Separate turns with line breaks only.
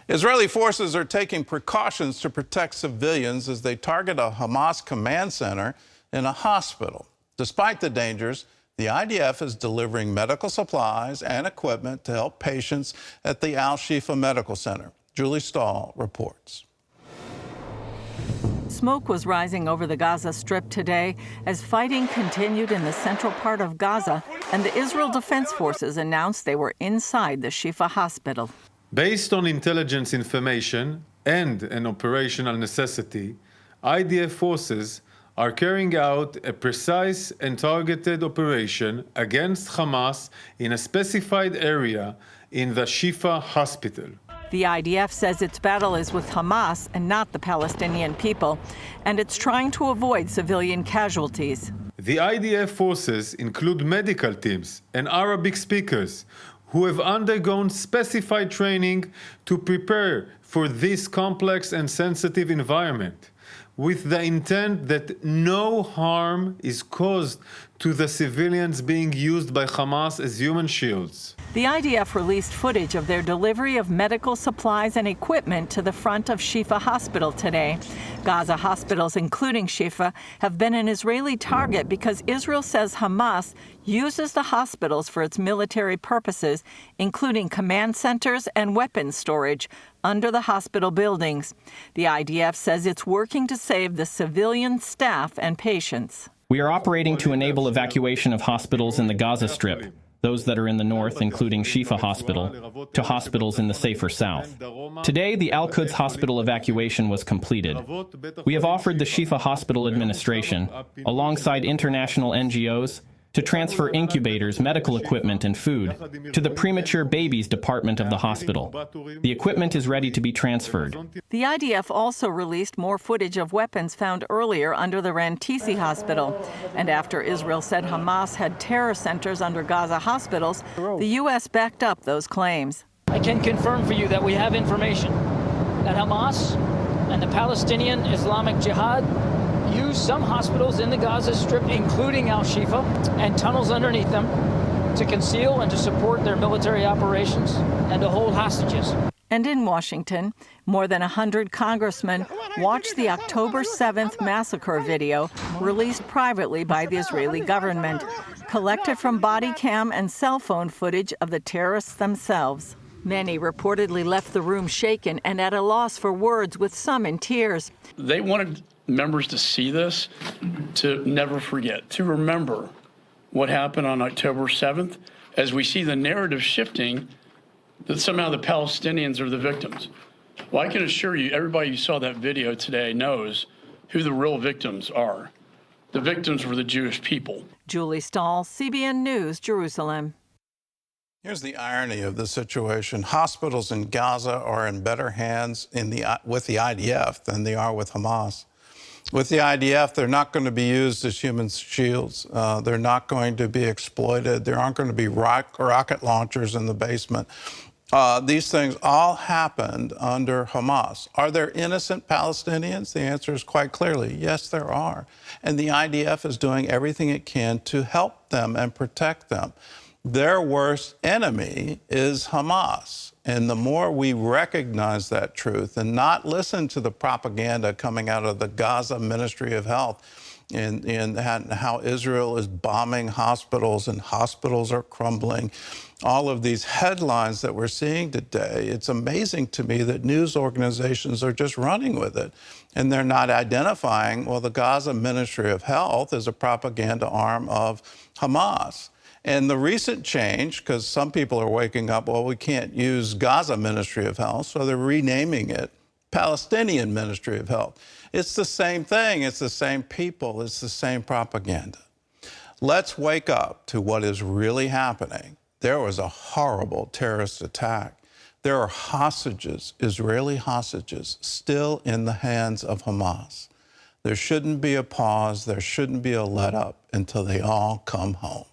Israeli forces are taking precautions to protect civilians as they target a Hamas command center in a hospital. Despite the dangers, the IDF is delivering medical supplies and equipment to help patients at the Al-Shifa Medical Center. Julie Stahl reports.
Smoke was rising over the Gaza Strip today as fighting continued in the central part of Gaza, and the Israel Defense Forces announced they were inside the Shifa Hospital.
Based on intelligence information and an operational necessity, IDF forces are carrying out a precise and targeted operation against Hamas in a specified area in the Shifa Hospital.
The IDF says its battle is with Hamas and not the Palestinian people, and it's trying to avoid civilian casualties.
The IDF forces include medical teams and Arabic speakers who have undergone specified training to prepare for this complex and sensitive environment, with the intent that no harm is caused to the civilians being used by Hamas as human shields.
The IDF released footage of their delivery of medical supplies and equipment to the front of Shifa Hospital today. Gaza hospitals, including Shifa, have been an Israeli target because Israel says Hamas uses the hospitals for its military purposes, including command centers and weapons storage under the hospital buildings. The IDF says it's working to save the civilian staff and patients.
We are operating to enable evacuation of hospitals in the Gaza Strip, those that are in the north, including Shifa Hospital, to hospitals in the safer south. Today, the Al-Quds Hospital evacuation was completed. We have offered the Shifa Hospital administration, alongside international NGOs, to transfer incubators, medical equipment, and food to the premature babies department of the hospital. The equipment is ready to be transferred.
The IDF also released more footage of weapons found earlier under the Rantisi Hospital. And after Israel said Hamas had terror centers under Gaza hospitals, the U.S. backed up those claims.
I can confirm for you that we have information that Hamas and the Palestinian Islamic Jihad use some hospitals in the Gaza Strip, including Al-Shifa, and tunnels underneath them to conceal and to support their military operations and to hold hostages.
And in Washington, more than 100 congressmen watched the October 7th massacre video released privately by the Israeli government, collected from body cam and cell phone footage of the terrorists themselves. Many reportedly left the room shaken and at a loss for words, with some in tears.
They wanted members to see this, to never forget, to remember what happened on October 7th, as we see the narrative shifting that somehow the Palestinians are the victims. Well, I can assure you, everybody who saw that video today knows who the real victims are. The victims were the Jewish people.
Julie Stahl, CBN News, Jerusalem.
Here's the irony of the situation. Hospitals in Gaza are in better hands with the IDF than they are with Hamas. With the IDF, they're not going to be used as human shields. They're not going to be exploited. There aren't going to be rocket launchers in the basement. These things all happened under Hamas. Are there innocent Palestinians? The answer is quite clearly, yes, there are. And the IDF is doing everything it can to help them and protect them. Their worst enemy is Hamas. And the more we recognize that truth and not listen to the propaganda coming out of the Gaza Ministry of Health and how Israel is bombing hospitals and hospitals are crumbling, all of these headlines that we're seeing today, it's amazing to me that news organizations are just running with it. And they're not identifying, well, the Gaza Ministry of Health is a propaganda arm of Hamas. And the recent change, because some people are waking up, well, we can't use Gaza Ministry of Health, so they're renaming it Palestinian Ministry of Health. It's the same thing. It's the same people. It's the same propaganda. Let's wake up to what is really happening. There was a horrible terrorist attack. There are hostages, Israeli hostages, still in the hands of Hamas. There shouldn't be a pause. There shouldn't be a let up until they all come home.